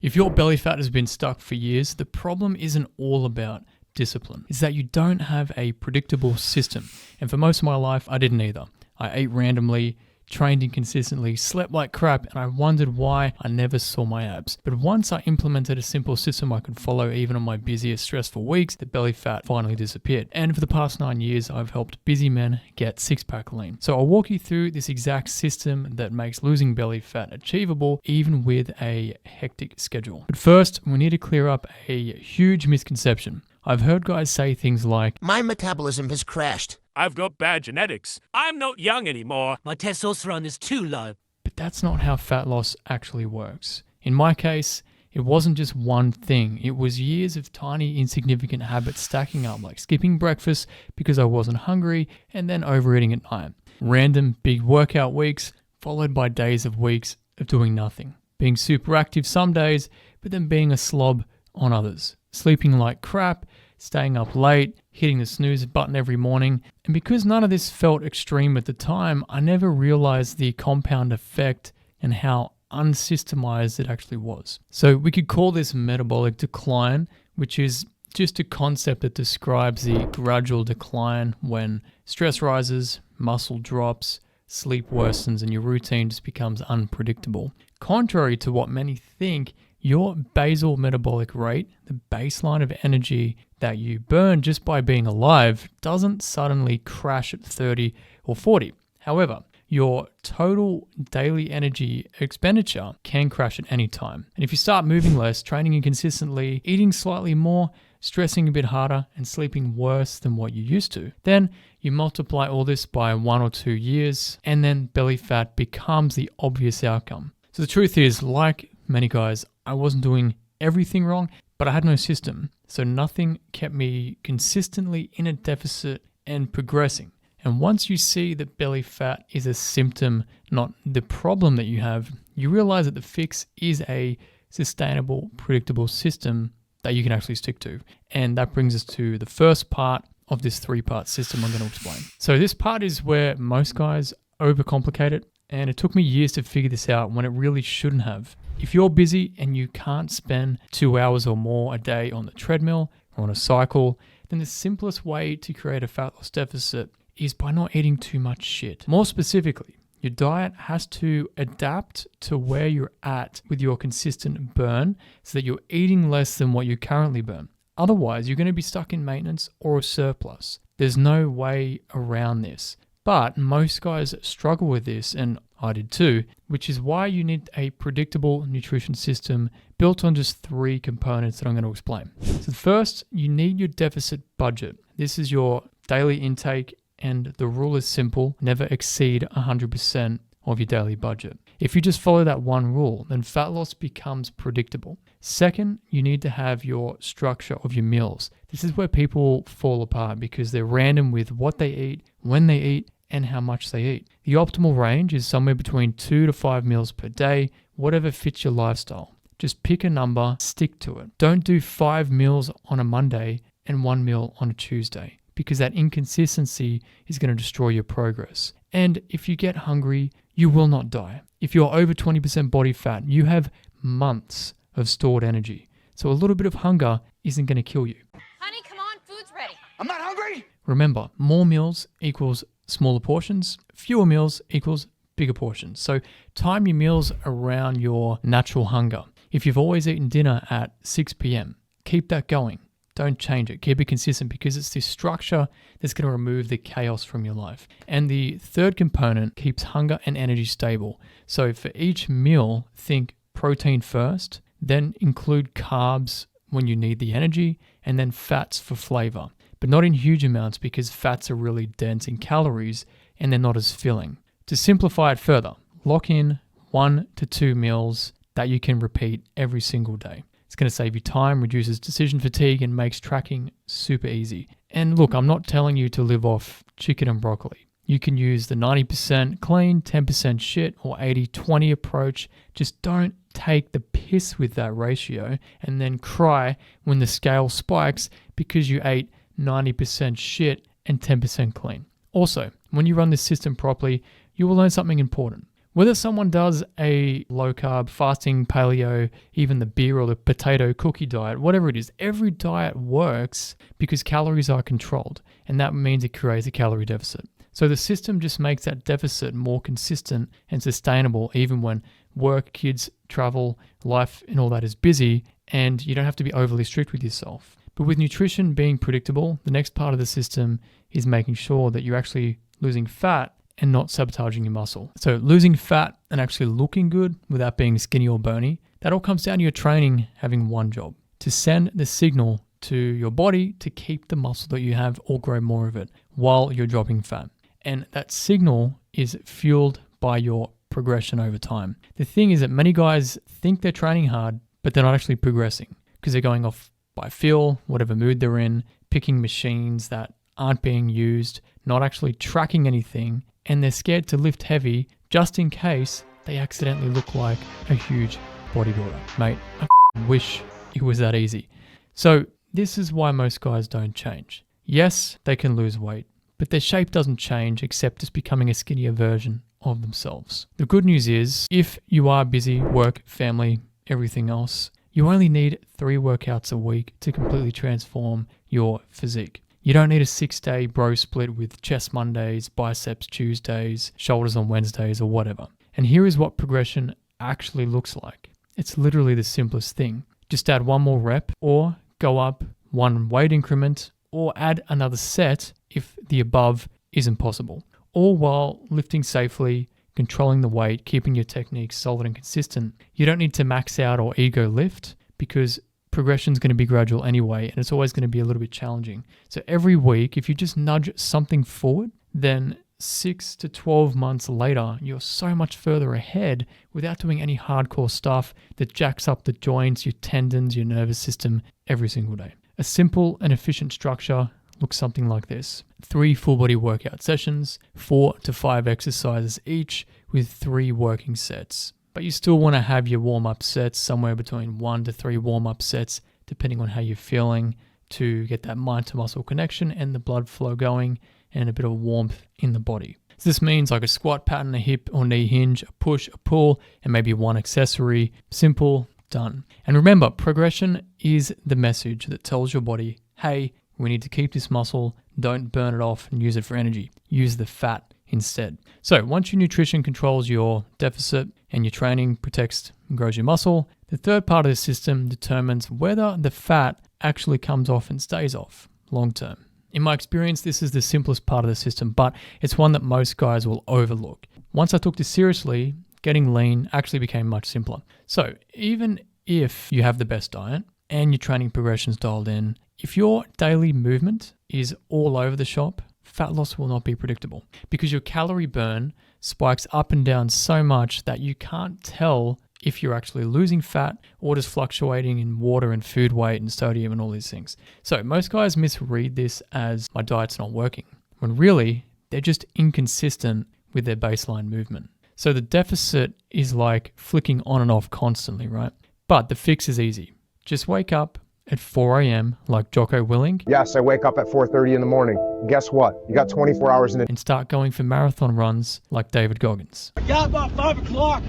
If your belly fat has been stuck for years, the problem isn't all about discipline. It's that you don't have a predictable system. And for most of my life, I didn't either. I ate randomly, trained inconsistently, slept like crap, and I wondered why I never saw my abs. But once I implemented a simple system I could follow even on my busiest, stressful weeks, the belly fat finally disappeared. And for the past 9 years, I've helped busy men get six-pack lean. So I'll walk you through this exact system that makes losing belly fat achievable even with a hectic schedule. But first, we need to clear up a huge misconception. I've heard guys say things like, "My metabolism has crashed. I've got bad genetics. I'm not young anymore. My testosterone is too low." but that's not how fat loss actually works. In my case, it wasn't just one thing. It was years of tiny, insignificant habits stacking up, like skipping breakfast because I wasn't hungry and then overeating at night. Random big workout weeks followed by days of weeks of doing nothing. Being super active some days, but then being a slob on others. Sleeping like crap, staying up late, hitting the snooze button every morning. And because none of this felt extreme at the time, I never realized the compound effect and how unsystemized it actually was. So we could call this metabolic decline, which is just a concept that describes the gradual decline when stress rises, muscle drops, sleep worsens, and your routine just becomes unpredictable. Contrary to what many think, your basal metabolic rate, the baseline of energy that you burn just by being alive, doesn't suddenly crash at 30 or 40. However, your total daily energy expenditure can crash at any time. And if you start moving less, training inconsistently, eating slightly more, stressing a bit harder, and sleeping worse than what you used to, then you multiply all this by 1 or 2 years, and then belly fat becomes the obvious outcome. So the truth is, like many guys, I wasn't doing everything wrong, but I had no system. So nothing kept me consistently in a deficit and progressing. And once you see that belly fat is a symptom, not the problem that you have, you realize that the fix is a sustainable, predictable system that you can actually stick to. And that brings us to the first part of this 3-part system I'm going to explain. So this part is where most guys overcomplicate it, and it took me years to figure this out when it really shouldn't have. If you're busy and you can't spend 2 hours or more a day on the treadmill or on a cycle, then the simplest way to create a fat loss deficit is by not eating too much shit. More specifically, your diet has to adapt to where you're at with your consistent burn so that you're eating less than what you currently burn. Otherwise, you're going to be stuck in maintenance or a surplus. There's no way around this. But most guys struggle with this, and I did too, which is why you need a predictable nutrition system built on just 3 components that I'm going to explain. So first, you need your deficit budget. This is your daily intake, and the rule is simple: never exceed 100% of your daily budget. If you just follow that one rule, then fat loss becomes predictable. Second, you need to have your structure of your meals. This is where people fall apart because they're random with what they eat, when they eat, and how much they eat. The optimal range is somewhere between 2 to 5 meals per day, whatever fits your lifestyle. Just pick a number, stick to it. Don't do 5 meals on a Monday and 1 meal on a Tuesday, because that inconsistency is going to destroy your progress. And if you get hungry, you will not die. If you're over 20% body fat, you have months of stored energy. So a little bit of hunger isn't going to kill you. Honey, come on, food's ready. I'm not hungry. Remember, more meals equals smaller portions, fewer meals equals bigger portions. So time your meals around your natural hunger. If you've always eaten dinner at 6 p.m., keep that going. Don't change it. Keep it consistent, because it's this structure that's going to remove the chaos from your life. And the third component keeps hunger and energy stable. So for each meal, think protein first, then include carbs when you need the energy, and then fats for flavor. But not in huge amounts, because fats are really dense in calories and they're not as filling. To simplify it further, lock in 1 to 2 meals that you can repeat every single day. It's going to save you time, reduces decision fatigue, and makes tracking super easy. And look, I'm not telling you to live off chicken and broccoli. You can use the 90% clean, 10% shit, or 80-20 approach. Just don't take the piss with that ratio and then cry when the scale spikes because you ate 90% shit and 10% clean. Also, when you run this system properly, you will learn something important. Whether someone does a low carb, fasting, paleo, even the beer or the potato cookie diet, whatever it is, every diet works because calories are controlled, and that means it creates a calorie deficit. So the system just makes that deficit more consistent and sustainable even when work, kids, travel, life, and all that is busy, and you don't have to be overly strict with yourself. But with nutrition being predictable, the next part of the system is making sure that you're actually losing fat and not sabotaging your muscle. So losing fat and actually looking good without being skinny or bony, that all comes down to your training having one job: to send the signal to your body to keep the muscle that you have or grow more of it while you're dropping fat. And that signal is fueled by your progression over time. The thing is that many guys think they're training hard, but they're not actually progressing because they're going off by feel, whatever mood they're in, picking machines that aren't being used, not actually tracking anything, and they're scared to lift heavy just in case they accidentally look like a huge bodybuilder. Mate, I wish it was that easy. So this is why most guys don't change. Yes, they can lose weight, but their shape doesn't change except just becoming a skinnier version of themselves. The good news is, if you are busy, work, family, everything else, you only need 3 workouts a week to completely transform your physique. You don't need a 6-day bro split with chest Mondays, biceps Tuesdays, shoulders on Wednesdays, or whatever. And here is what progression actually looks like. It's literally the simplest thing. Just add 1 more rep, or go up 1 weight increment, or add another set if the above isn't possible. All while lifting safely, controlling the weight, keeping your technique solid and consistent. You don't need to max out or ego lift because progression is going to be gradual anyway, and it's always going to be a little bit challenging. So every week, if you just nudge something forward, then 6 to 12 months later, you're so much further ahead without doing any hardcore stuff that jacks up the joints, your tendons, your nervous system every single day. A simple and efficient structure looks something like this: 3 full body workout sessions, 4 to 5 exercises each with 3 working sets. But you still want to have your warm-up sets somewhere between 1 to 3 warm-up sets, depending on how you're feeling, to get that mind to muscle connection and the blood flow going and a bit of warmth in the body. So this means like a squat pattern, a hip or knee hinge, a push, a pull, and maybe 1 accessory. Simple, done. And remember, progression is the message that tells your body, hey, we need to keep this muscle, don't burn it off and use it for energy. Use the fat instead. So once your nutrition controls your deficit and your training protects and grows your muscle, the third part of the system determines whether the fat actually comes off and stays off long term. In my experience, this is the simplest part of the system, but it's one that most guys will overlook. Once I took this seriously, getting lean actually became much simpler. So even if you have the best diet and your training progression's dialed in, if your daily movement is all over the shop, fat loss will not be predictable because your calorie burn spikes up and down so much that you can't tell if you're actually losing fat or just fluctuating in water and food weight and sodium and all these things. So most guys misread this as my diet's not working, when really they're just inconsistent with their baseline movement. So the deficit is like flicking on and off constantly, right? But the fix is easy. Just wake up at 4 a.m. like Jocko Willink. Yes, I wake up at 4:30 in the morning. Guess what? You got 24 hours in a and start going for marathon runs like David Goggins. I got about 5 o'clock.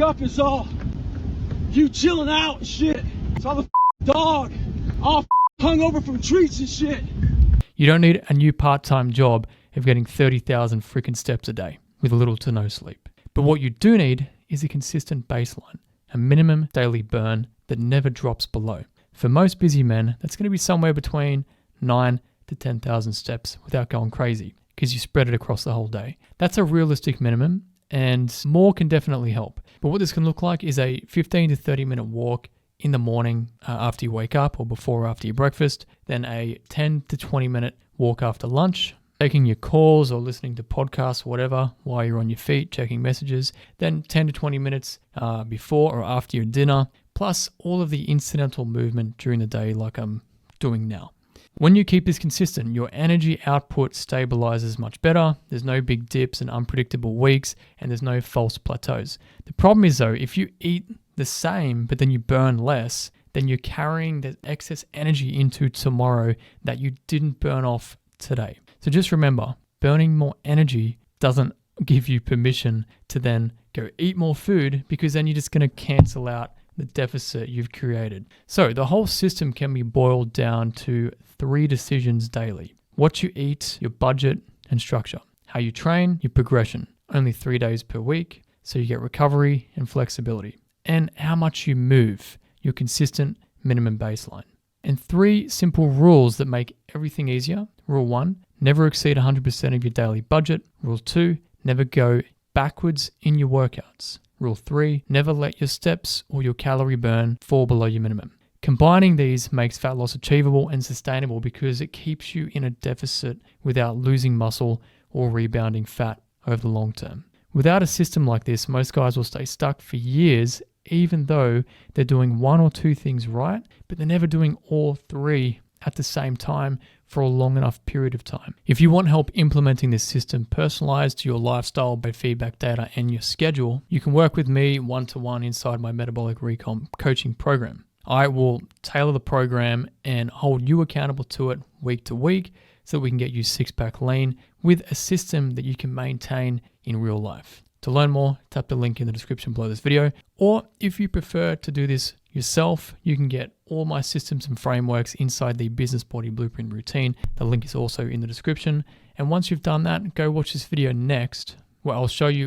Up is all. You chilling out and shit. Saw the dog all hung over from treats and shit. You don't need a new part-time job of getting 30,000 freaking steps a day with little to no sleep. But what you do need is a consistent baseline, a minimum daily burn that never drops below. For most busy men, that's going to be somewhere between 9 to 10,000 steps without going crazy because you spread it across the whole day. That's a realistic minimum, and more can definitely help. But what this can look like is a 15 to 30 minute walk in the morning after you wake up or before or after your breakfast, then a 10 to 20 minute walk after lunch, taking your calls or listening to podcasts or whatever while you're on your feet, checking messages, then 10 to 20 minutes before or after your dinner, plus all of the incidental movement during the day like I'm doing now. When you keep this consistent, your energy output stabilizes much better. There's no big dips and unpredictable weeks, and there's no false plateaus. The problem is though, if you eat the same, but then you burn less, then you're carrying the excess energy into tomorrow that you didn't burn off today. So just remember, burning more energy doesn't give you permission to then go eat more food, because then you're just going to cancel out the deficit you've created. So the whole system can be boiled down to 3 decisions daily: what you eat, your budget and structure, how you train, your progression, only 3 days per week, so you get recovery and flexibility, and how much you move, your consistent minimum baseline. And 3 simple rules that make everything easier. Rule 1, never exceed 100% of your daily budget. Rule 2, never go backwards in your workouts. Rule 3, never let your steps or your calorie burn fall below your minimum. Combining these makes fat loss achievable and sustainable because it keeps you in a deficit without losing muscle or rebounding fat over the long term. Without a system like this, most guys will stay stuck for years, even though they're doing 1 or 2 things right, but they're never doing all 3 at the same time for a long enough period of time. If you want help implementing this system personalized to your lifestyle, biofeedback data, and your schedule, you can work with me one-to-one inside my Metabolic Recomp coaching program. I will tailor the program and hold you accountable to it week to week so that we can get you 6-pack lean with a system that you can maintain in real life. To learn more, tap the link in the description below this video. Or if you prefer to do this yourself, you can get all my systems and frameworks inside the Business Body Blueprint routine. The link is also in the description. And once you've done that, go watch this video next, where I'll show you